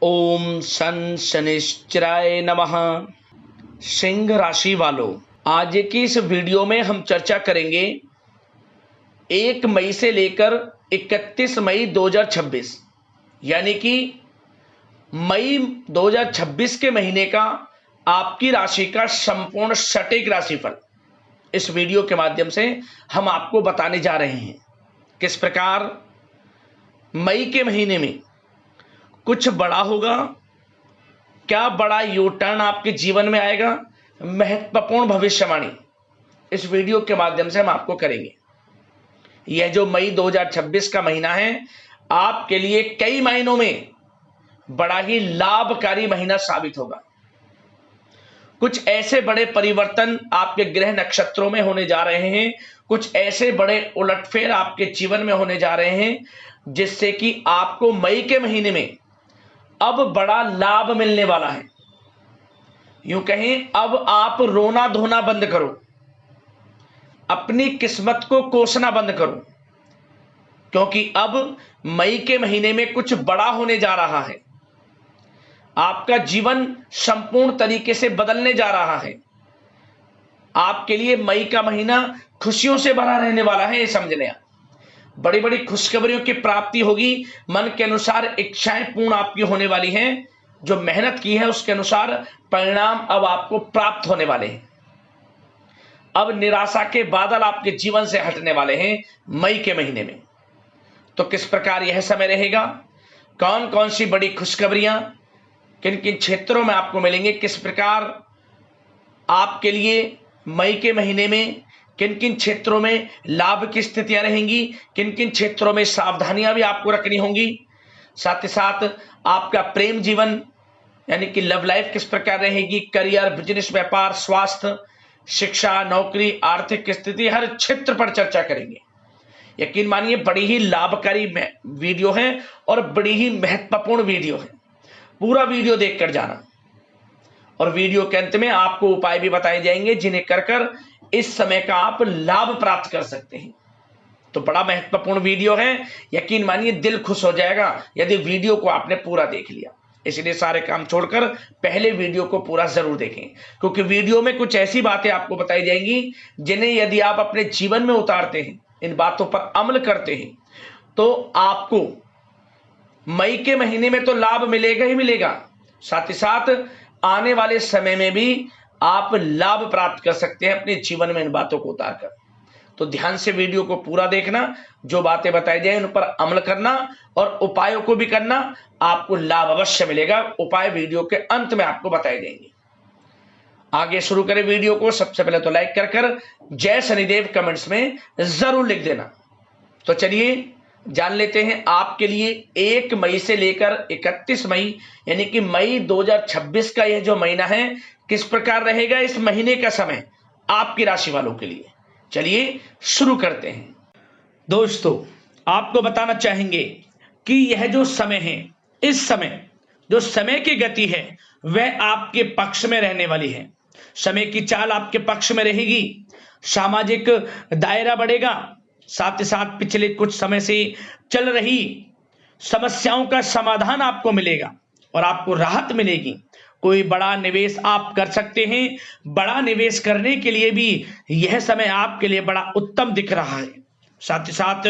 ओम सन शनिश्चराय नमः। सिंह राशि वालों, आज की इस वीडियो में हम चर्चा करेंगे 1 मई से लेकर 31 मई 2026 यानी कि मई 2026 के महीने का आपकी राशि का संपूर्ण सटीक राशिफल इस वीडियो के माध्यम से हम आपको बताने जा रहे हैं। किस प्रकार मई के महीने में कुछ बड़ा होगा, क्या बड़ा यू टर्न आपके जीवन में आएगा, महत्वपूर्ण भविष्यवाणी इस वीडियो के माध्यम से हम आपको करेंगे। यह जो मई 2026 का महीना है आपके लिए कई महीनों में बड़ा ही लाभकारी महीना साबित होगा। कुछ ऐसे बड़े परिवर्तन आपके ग्रह नक्षत्रों में होने जा रहे हैं, कुछ ऐसे बड़े उलटफेर आपके जीवन में होने जा रहे हैं जिससे कि आपको मई के महीने में अब बड़ा लाभ मिलने वाला है। यूं कहें, अब आप रोना धोना बंद करो, अपनी किस्मत को कोसना बंद करो, क्योंकि अब मई के महीने में कुछ बड़ा होने जा रहा है। आपका जीवन संपूर्ण तरीके से बदलने जा रहा है। आपके लिए मई का महीना खुशियों से भरा रहने वाला है। ये समझने बड़ी बड़ी खुशखबरियों की प्राप्ति होगी। मन के अनुसार इच्छाएं पूर्ण आपकी होने वाली हैं। जो मेहनत की है उसके अनुसार परिणाम अब आपको प्राप्त होने वाले हैं। अब निराशा के बादल आपके जीवन से हटने वाले हैं मई के महीने में। तो किस प्रकार यह समय रहेगा, कौन कौन सी बड़ी खुशखबरियां किन किन क्षेत्रों में आपको मिलेंगे, किस प्रकार आपके लिए मई के महीने में किन किन क्षेत्रों में लाभ की स्थितियां रहेंगी, किन किन क्षेत्रों में सावधानियां भी आपको रखनी होंगी। साथ ही साथ आपका प्रेम जीवन यानी कि लव लाइफ किस प्रकार रहेगी, करियर, बिजनेस, व्यापार, स्वास्थ्य, शिक्षा, नौकरी, आर्थिक स्थिति, हर क्षेत्र पर चर्चा करेंगे। यकीन मानिए बड़ी ही लाभकारी वीडियो है और बड़ी ही महत्वपूर्ण वीडियो है। पूरा वीडियो देखकर जाना और वीडियो के अंत में आपको उपाय भी बताए जाएंगे जिन्हें कर इस समय का आप लाभ प्राप्त कर सकते हैं। तो बड़ा महत्वपूर्ण वीडियो है। यकीन मानिए दिल खुश हो जाएगा यदि वीडियो को आपने पूरा देख लिया। इसलिए सारे काम छोड़कर पहले वीडियो को पूरा जरूर देखें, क्योंकि वीडियो में कुछ ऐसी बातें आपको बताई जाएंगी जिन्हें यदि आप अपने जीवन में उतारते हैं, इन बातों पर अमल करते हैं, तो आपको मई के महीने में तो लाभ मिलेगा ही मिलेगा, साथ ही साथ आने वाले समय में भी आप लाभ प्राप्त कर सकते हैं अपने जीवन में इन बातों को उतारकर। तो ध्यान से वीडियो को पूरा देखना, जो बातें बताई जाए उन पर अमल करना और उपायों को भी करना, आपको लाभ अवश्य मिलेगा। उपाय वीडियो के अंत में आपको बताए जाएंगे। आगे शुरू करें वीडियो को। सबसे पहले तो लाइक कर जय शनिदेव कमेंट्स में जरूर लिख देना। तो चलिए जान लेते हैं आपके लिए 1 मई से लेकर 31 मई यानी कि मई 2026 का यह जो महीना है किस प्रकार रहेगा। इस महीने का समय आपकी राशि वालों के लिए चलिए शुरू करते हैं। दोस्तों, आपको बताना चाहेंगे कि यह जो समय है, इस समय जो समय की गति है वह आपके पक्ष में रहने वाली है। समय की चाल आपके पक्ष में रहेगी। सामाजिक दायरा बढ़ेगा। साथ ही साथ पिछले कुछ समय से चल रही समस्याओं का समाधान आपको मिलेगा और आपको राहत मिलेगी। कोई बड़ा निवेश आप कर सकते हैं। बड़ा निवेश करने के लिए भी यह समय आपके लिए बड़ा उत्तम दिख रहा है। साथ ही साथ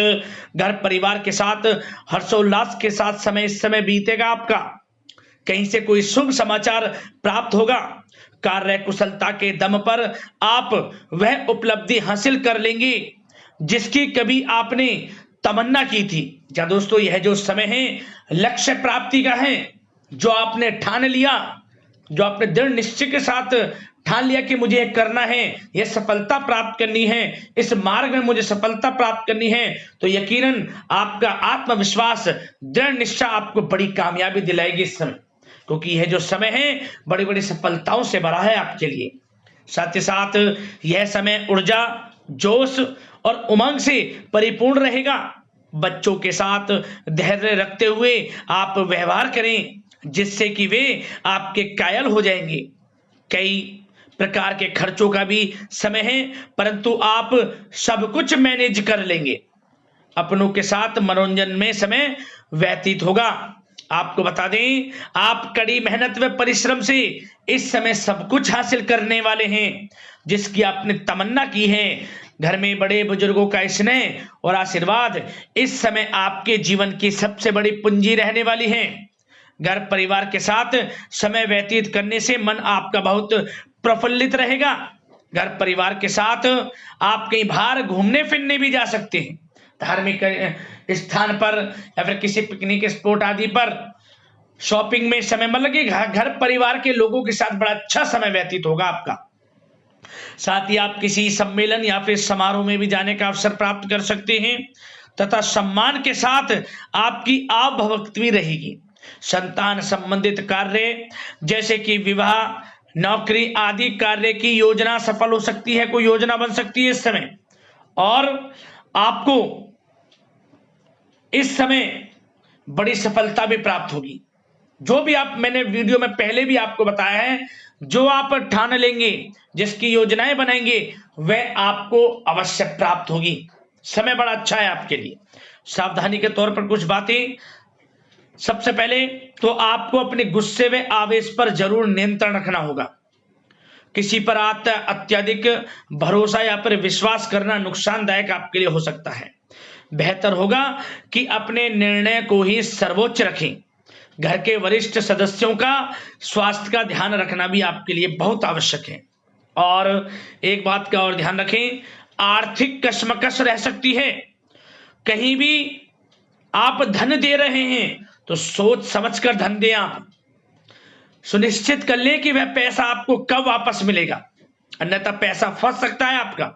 घर परिवार के साथ हर्षोल्लास के साथ समय इस समय बीतेगा आपका। कहीं से कोई शुभ समाचार प्राप्त होगा। कार्य कुशलता के दम पर आप वह उपलब्धि हासिल कर लेंगे जिसकी कभी आपने तमन्ना की थी। क्या दोस्तों, यह जो समय है लक्ष्य प्राप्ति का है। जो आपने ठान लिया, जो आपने दृढ़ निश्चय के साथ ठान लिया कि मुझे यह करना है, यह सफलता प्राप्त करनी है, इस मार्ग में मुझे सफलता प्राप्त करनी है, तो यकीनन आपका आत्मविश्वास, दृढ़ निश्चय आपको बड़ी कामयाबी दिलाएगी इस समय, क्योंकि यह जो समय है बड़ी बड़ी सफलताओं से भरा है आपके लिए। साथ ही साथ यह समय ऊर्जा, जोश और उमंग से परिपूर्ण रहेगा। बच्चों के साथ धैर्य रखते हुए आप व्यवहार करें जिससे कि वे आपके कायल हो जाएंगे। कई प्रकार के खर्चों का भी समय है, परंतु आप सब कुछ मैनेज कर लेंगे। अपनों के साथ मनोरंजन में समय व्यतीत होगा। आपको बता दें, आप कड़ी मेहनत व परिश्रम से इस समय सब कुछ हासिल करने वाले हैं जिसकी आपने तमन्ना की है। घर में बड़े बुजुर्गों का स्नेह और आशीर्वाद इस समय आपके जीवन की सबसे बड़ी पूंजी रहने वाली है। घर परिवार के साथ समय व्यतीत करने से मन आपका बहुत प्रफुल्लित रहेगा। घर परिवार के साथ आप कहीं बाहर घूमने फिरने भी जा सकते हैं, धार्मिक स्थान पर या फिर किसी पिकनिक स्पॉट आदि पर, शॉपिंग में समय मतलब कि घर परिवार के लोगों के साथ बड़ा अच्छा समय व्यतीत होगा आपका। साथ ही आप किसी सम्मेलन या फिर समारोह में भी जाने का अवसर प्राप्त कर सकते हैं तथा सम्मान के साथ आपकी आवभगत भी रहेगी। संतान संबंधित कार्य जैसे कि विवाह, नौकरी आदि कार्य की योजना सफल हो सकती है, कोई योजना बन सकती है इस समय। और आपको इस समय बड़ी सफलता भी प्राप्त होगी। जो भी आप, मैंने वीडियो में पहले भी आपको बताया है, जो आप ठान लेंगे, जिसकी योजनाएं बनाएंगे, वह आपको अवश्य प्राप्त होगी। समय बड़ा अच्छा है आपके लिए। सावधानी के तौर पर कुछ बातें। सबसे पहले तो आपको अपने गुस्से व आवेश पर जरूर नियंत्रण रखना होगा। किसी पर अत्यधिक भरोसा या फिर विश्वास करना नुकसानदायक आपके लिए हो सकता है। बेहतर होगा कि अपने निर्णय को ही सर्वोच्च रखें। घर के वरिष्ठ सदस्यों का स्वास्थ्य का ध्यान रखना भी आपके लिए बहुत आवश्यक है। और एक बात का और ध्यान रखें, आर्थिक कशमकश रह सकती है। कहीं भी आप धन दे रहे हैं तो सोच समझकर धन दें। आप सुनिश्चित कर लें कि वह पैसा आपको कब वापस मिलेगा, अन्यथा पैसा फंस सकता है आपका।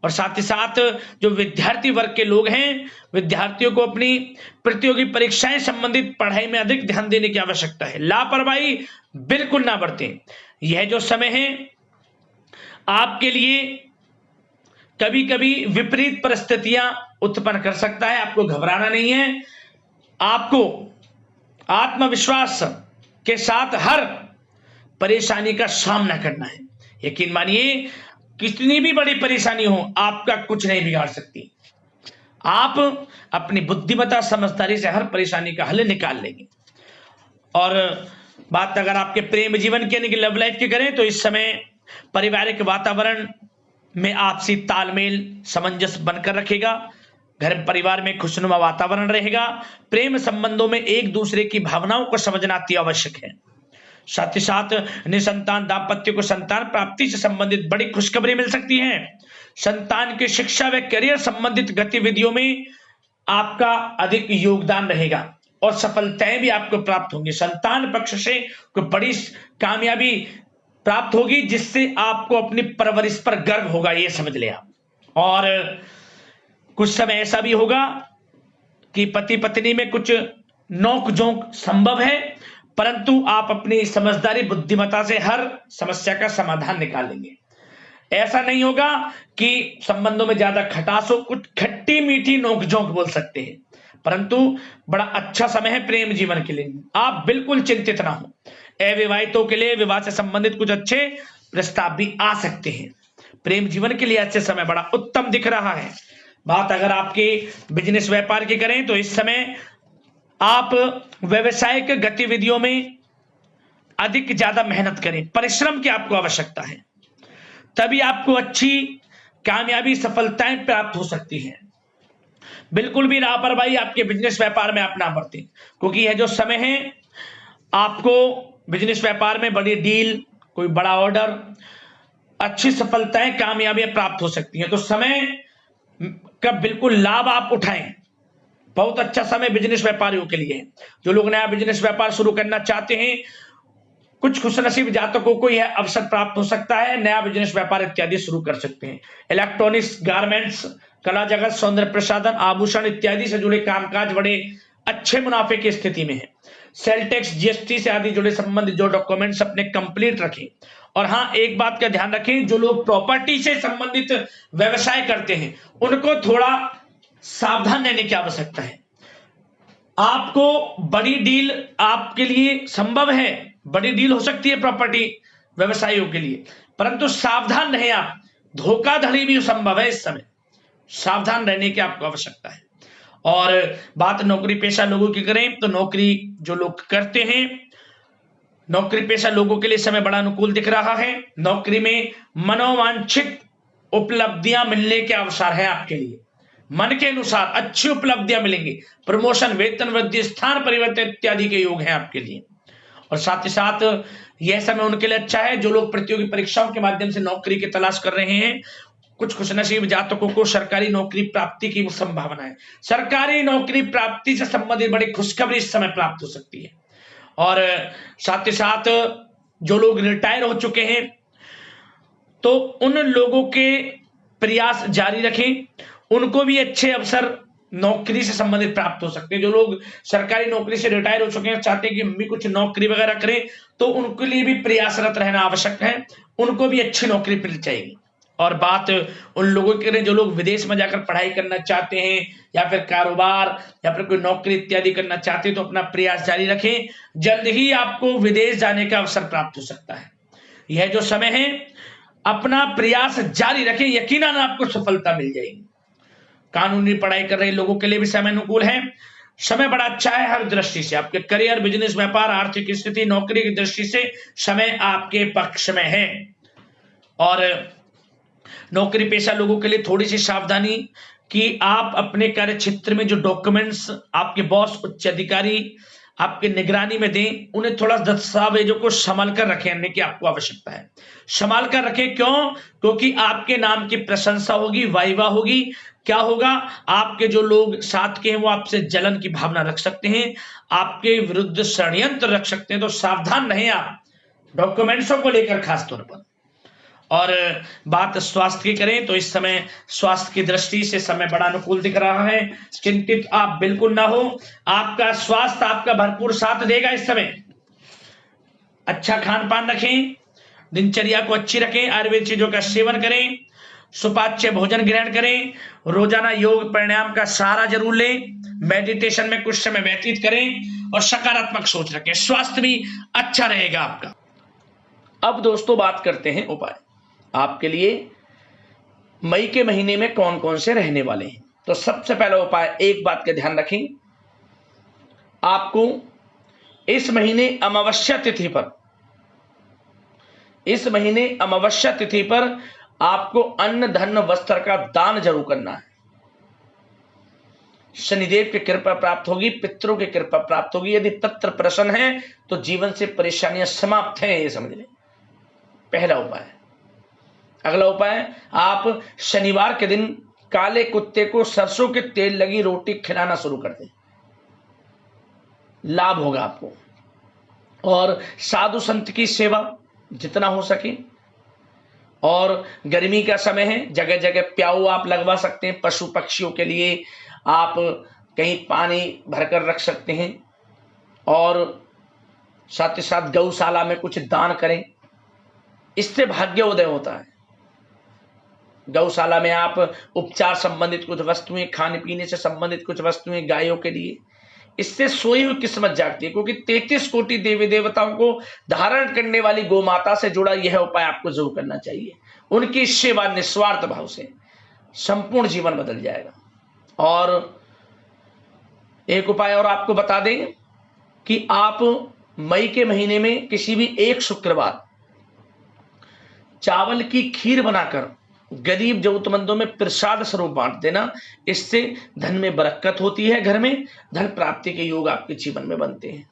और साथ ही साथ जो विद्यार्थी वर्ग के लोग हैं, विद्यार्थियों को अपनी प्रतियोगी परीक्षाएं संबंधित पढ़ाई में अधिक ध्यान देने की आवश्यकता है। लापरवाही बिल्कुल ना बरतें। यह जो समय है आपके लिए कभी कभी विपरीत परिस्थितियां उत्पन्न कर सकता है, आपको घबराना नहीं है। आपको आत्मविश्वास के साथ हर परेशानी का सामना करना है। यकीन मानिए, कितनी भी बड़ी परेशानी हो, आपका कुछ नहीं बिगाड़ सकती। आप अपनी बुद्धिमत्ता समझदारी से हर परेशानी का हल निकाल लेंगे। और बात अगर आपके प्रेम जीवन की यानी कि लव लाइफ की करें तो इस समय पारिवारिक वातावरण में आपसी तालमेल सामंजस्य बनकर रखेगा। घर परिवार में खुशनुमा वातावरण रहेगा। प्रेम संबंधों में एक दूसरे की भावनाओं को समझना अति आवश्यक है। साथ ही साथ निसंतान दाम्पत्य को संतान प्राप्ति से संबंधित बड़ी खुशखबरी मिल सकती है। संतान की शिक्षा व करियर संबंधित गतिविधियों में आपका अधिक योगदान रहेगा और सफलताएं भी आपको प्राप्त होंगी। संतान पक्ष से कोई बड़ी कामयाबी प्राप्त होगी जिससे आपको अपनी परवरिश पर गर्व होगा, ये समझ ले आप। और कुछ समय ऐसा भी होगा कि पति पत्नी में कुछ नोक झोंक संभव है, परंतु आप अपनी समझदारी बुद्धिमत्ता से हर समस्या का समाधान निकालेंगे। ऐसा नहीं होगा कि संबंधों में ज्यादा खटास हो, कुछ खट्टी मीठी नोकझोंक बोल सकते हैं, परंतु बड़ा अच्छा समय है प्रेम जीवन के लिए। आप बिल्कुल चिंतित ना हो। अविवाहितों के लिए विवाह से संबंधित कुछ अच्छे प्रस्ताव भी आ सकते हैं। प्रेम जीवन के लिए अच्छे समय बड़ा उत्तम दिख रहा है। बात अगर आपके बिजनेस व्यापार की करें तो इस समय आप व्यवसायिक गतिविधियों में अधिक ज्यादा मेहनत करें, परिश्रम की आपको आवश्यकता है, तभी आपको अच्छी कामयाबी सफलताएं प्राप्त हो सकती हैं। बिल्कुल भी लापरवाही आपके बिजनेस व्यापार में आप ना बरतें, क्योंकि यह जो समय है आपको बिजनेस व्यापार में बड़ी डील, कोई बड़ा ऑर्डर, अच्छी सफलताएं कामयाबियां प्राप्त हो सकती हैं। तो समय का बिल्कुल लाभ आप उठाएं। बहुत अच्छा समय बिजनेस व्यापारियों के लिए है। जो लोग नया बिजनेस व्यापार शुरू करना चाहते हैं, कुछ खुशनसीब जातकों को यह अवसर प्राप्त हो सकता है, नया बिजनेस व्यापार इत्यादि शुरू कर सकते हैं। इलेक्ट्रॉनिक्स, गारमेंट्स, कला जगत, सौंदर्य प्रसाधन, आभूषण इत्यादि से जुड़े कामकाज बड़े अच्छे मुनाफे की स्थिति में है। सेल टैक्स, जीएसटी से आदि जुड़े संबंधित जो डॉक्यूमेंट्स अपने कंप्लीट रखें। और हाँ, एक बात का ध्यान रखें, जो लोग प्रॉपर्टी से संबंधित व्यवसाय करते हैं उनको थोड़ा सावधान रहने की आवश्यकता है। आपको बड़ी डील आपके लिए संभव है, बड़ी डील हो सकती है प्रॉपर्टी व्यवसायियों के लिए, परंतु सावधान रहें आप। धोखाधड़ी भी संभव है इस समय, सावधान रहने की आपको आवश्यकता है। और बात नौकरी पेशा लोगों की करें तो नौकरी जो लोग करते हैं, नौकरी पेशा लोगों के लिए समय बड़ा अनुकूल दिख रहा है। नौकरी में मनोवांछित उपलब्धियां मिलने के अवसर है आपके लिए, मन के अनुसार अच्छी उपलब्धियां मिलेंगी। प्रमोशन, वेतन वृद्धि, स्थान परिवर्तन इत्यादि के योग हैं आपके लिए। और साथ ही साथ यह समय उनके लिए अच्छा है जो लोग प्रतियोगी परीक्षाओं के माध्यम से नौकरी की तलाश कर रहे हैं। कुछ खुशनसीब जातकों को सरकारी नौकरी प्राप्ति की संभावना है। सरकारी नौकरी प्राप्ति से संबंधित बड़ी खुशखबरी इस समय प्राप्त हो सकती है। और साथ ही साथ जो लोग रिटायर हो चुके हैं तो उन लोगों के प्रयास जारी रखें, उनको भी अच्छे अवसर नौकरी से संबंधित प्राप्त हो सकते हैं। जो लोग सरकारी नौकरी से रिटायर हो चुके हैं, चाहते हैं कि हम भी कुछ नौकरी वगैरह करें, तो उनके लिए भी प्रयासरत रहना आवश्यक है, उनको भी अच्छी नौकरी मिल जाएगी। और बात उन लोगों की करें जो लोग विदेश में जाकर पढ़ाई करना चाहते हैं या फिर कारोबार या फिर कोई नौकरी इत्यादि करना चाहते हैं, तो अपना प्रयास जारी रखें, जल्द ही आपको विदेश जाने का अवसर प्राप्त हो सकता है। यह जो समय है अपना प्रयास जारी रखें, यकीनन आपको सफलता मिल जाएगी। कानूनी पढ़ाई कर रहे लोगों के लिए भी समय अनुकूल है। समय बड़ा अच्छा है हर दृष्टि से, आपके करियर, बिजनेस, व्यापार, आर्थिक स्थिति, नौकरी की दृष्टि से समय आपके पक्ष में है। और नौकरी पेशा लोगों के लिए थोड़ी सी सावधानी कि आप अपने कार्य क्षेत्र में जो डॉक्यूमेंट्स आपके बॉस, उच्च अधिकारी आपके निगरानी में दें, उन्हें थोड़ा दस्तावेजों को संभाल कर रखने की आपको आवश्यकता है। संभाल कर रखें, क्यों? क्योंकि आपके नाम की प्रशंसा होगी, वाइवा होगी। क्या होगा? आपके जो लोग साथ के हैं वो आपसे जलन की भावना रख सकते हैं, आपके विरुद्ध षड्यंत्र रख सकते हैं, तो सावधान रहें आप डॉक्यूमेंट्सों को लेकर खास तौर पर। और बात स्वास्थ्य की करें तो इस समय स्वास्थ्य की दृष्टि से समय बड़ा अनुकूल दिख रहा है। चिंतित आप बिल्कुल ना हो, आपका स्वास्थ्य आपका भरपूर साथ देगा इस समय। अच्छा खान पान रखें, दिनचर्या को अच्छी रखें, आयुर्वेद चीजों का सेवन करें, सुपाच्य भोजन ग्रहण करें, रोजाना योग प्राणायाम का सहारा जरूर लें, मेडिटेशन में कुछ समय व्यतीत करें और सकारात्मक सोच रखें, स्वास्थ्य भी अच्छा रहेगा आपका। अब दोस्तों बात करते हैं उपाय आपके लिए मई के महीने में कौन कौन से रहने वाले हैं। तो सबसे पहला उपाय, एक बात का ध्यान रखें, आपको इस महीने अमावस्या तिथि पर, इस महीने अमावस्या तिथि पर आपको अन्न धन वस्त्र का दान जरूर करना है। शनिदेव की कृपा प्राप्त होगी, पितरों की कृपा प्राप्त होगी। यदि पितृ प्रसन्न है तो जीवन से परेशानियां समाप्त हैं, ये समझ लें, पहला उपाय। अगला उपाय, आप शनिवार के दिन काले कुत्ते को सरसों के तेल लगी रोटी खिलाना शुरू कर दें, लाभ होगा आपको। और साधु संत की सेवा जितना हो सके, और गर्मी का समय है, जगह जगह प्याऊ आप लगवा सकते हैं, पशु पक्षियों के लिए आप कहीं पानी भरकर रख सकते हैं। और साथ ही साथ गौशाला में कुछ दान करें, इससे भाग्य उदय होता है। गौशाला में आप उपचार संबंधित कुछ वस्तुएं, खाने पीने से संबंधित कुछ वस्तुएं गायों के लिए, इससे सोई हुई किस्मत जागती है। क्योंकि 33 कोटि देवी देवताओं को धारण करने वाली गौ माता से जुड़ा यह उपाय आपको जरूर करना चाहिए। उनकी सेवा निस्वार्थ भाव से संपूर्ण जीवन बदल जाएगा। और एक उपाय और आपको बता दें कि आप मई के महीने में किसी भी एक शुक्रवार चावल की खीर बनाकर गरीब जरूरतमंदों में प्रसाद स्वरूप बांट देना, इससे धन में बरकत होती है, घर में धन प्राप्ति के योग आपके जीवन में बनते हैं।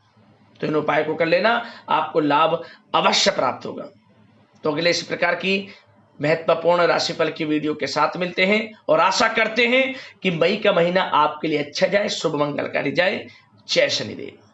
तो इन उपाय को कर लेना, आपको लाभ अवश्य प्राप्त होगा। तो अगले इस प्रकार की महत्वपूर्ण राशिफल की वीडियो के साथ मिलते हैं और आशा करते हैं कि मई का महीना आपके लिए अच्छा जाए, शुभ मंगलकारी जाए। जय शनिदेव।